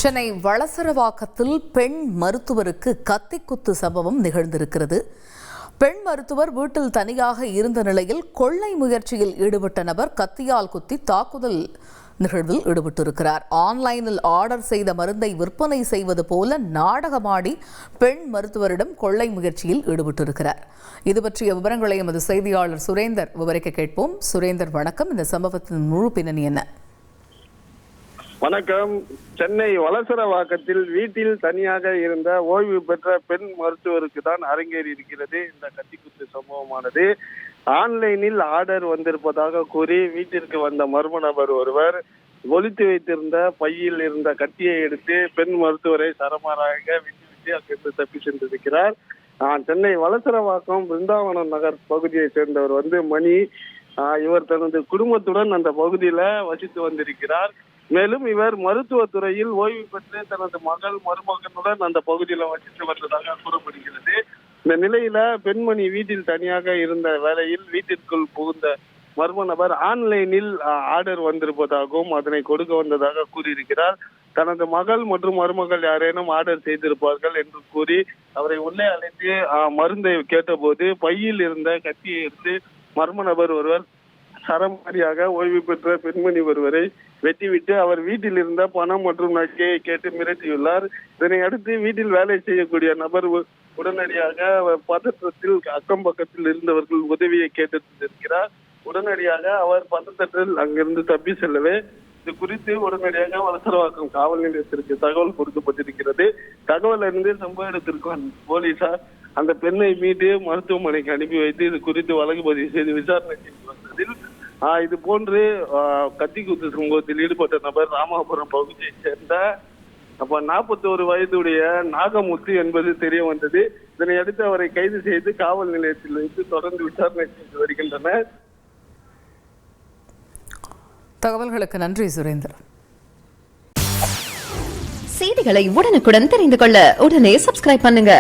சென்னை வளசரவாக்கத்தில் பெண் மருத்துவருக்கு கத்திக்குத்து சம்பவம் நிகழ்ந்திருக்கிறது. பெண் மருத்துவர் வீட்டில் தனியாக இருந்த நிலையில் கொள்ளை முயற்சியில் ஈடுபட்ட நபர் கத்தியால் குத்தி தாக்குதல் நிகழ்வில் ஈடுபட்டிருக்கிறார். ஆன்லைனில் ஆர்டர் செய்த மருந்தை விற்பனை செய்வது போல நாடகமாடி பெண் மருத்துவரிடம் கொள்ளை முயற்சியில் ஈடுபட்டிருக்கிறார். இது பற்றிய விவரங்களை எமது செய்தியாளர் சுரேந்தர் விவரிக்க கேட்போம். சுரேந்தர், வணக்கம். இந்த சம்பவத்தின் முழு பின்னணி என்ன? வணக்கம். சென்னை வளசரவாக்கத்தில் வீட்டில் தனியாக இருந்த ஓய்வு பெற்ற பெண் மருத்துவருக்கு தான் அரங்கேறி இருக்கிறது இந்த கத்திக்குத்து சம்பவமானது. ஆன்லைனில் ஆர்டர் வந்திருப்பதாக கூறி வீட்டிற்கு வந்த மர்ம நபர் ஒருவர் ஒளித்து வைத்திருந்த பையில் இருந்த கத்தியை எடுத்து பெண் மருத்துவரை சரமாராக விட்டுவிட்டு அங்கிருந்து தப்பி சென்றிருக்கிறார். சென்னை வளசரவாக்கம் பிருந்தாவனம் நகர் பகுதியை சேர்ந்தவர் மணி. இவர் தனது குடும்பத்துடன் அந்த பகுதியில வசித்து வந்திருக்கிறார். மேலும் இவர் மருத்துவத்துறையில் ஓய்வு பெற்று தனது மருமகனுடன் அந்த பகுதியில வசித்து வந்ததாக கூறப்படுகிறது. இந்த நிலையில பெண்மணி வீட்டில் தனியாக இருந்த வேளையில் வீட்டிற்குள் புகுந்த மர்ம நபர் ஆன்லைனில் ஆர்டர் வந்திருப்பதாகவும் அதனை கொடுக்க வந்ததாக கூறியிருக்கிறார். தனது மகள் மற்றும் மருமகள் யாரேனும் ஆர்டர் செய்திருப்பார்கள் என்று கூறி அவரை உள்ளே அழைத்து மருந்தை கேட்டபோது பையில் இருந்த கத்தியை எடுத்து மர்ம நபர் ஒருவர் சரமாரியாக ஓய்வு பெற்ற பெண்மணி ஒருவரை வெட்டிவிட்டு அவர் வீட்டில் இருந்த பணம் மற்றும் நகையை கேட்டு மிரட்டியுள்ளார். இதனை அடுத்து வீட்டில் வேலை செய்யக்கூடிய நபர் உடனடியாக பதற்றத்தில் அக்கம் பக்கத்தில் இருந்தவர்கள் உதவியை கேட்டிருக்கிறார். உடனடியாக அவர் பதற்றத்தில் அங்கிருந்து தப்பி செல்லவே இது குறித்து உடனடியாக வளசரவாக்கம் காவல் நிலையத்திற்கு தகவல் கொடுக்கப்பட்டிருக்கிறது. தகவல் அறிந்து சம்பவ இடத்திற்கு போலீசார் அந்த பெண்ணை மீட்டு மருத்துவமனைக்கு அனுப்பி வைத்து இது குறித்து வழக்கு பதிவு செய்து விசாரணை செய்து வந்ததில் இது போன்று கத்திக்குத்து சம்பவத்தில் ஈடுபட்ட நபர் ராமாபுரம் பகுதியை சேர்ந்த 41 வயதுடைய நாகமுத்து என்பது தெரிய வந்தது. இதனை அடுத்து அவரை கைது செய்து காவல் நிலையத்தில் வைத்து தொடர்ந்து விசாரணை செய்து வருகின்றனர். தகவல்களுக்கு நன்றி சுரேந்தர். செய்திகளை உடனுக்குடன் தெரிந்து கொள்ள உடனே சப்ஸ்கிரைப் பண்ணுங்க.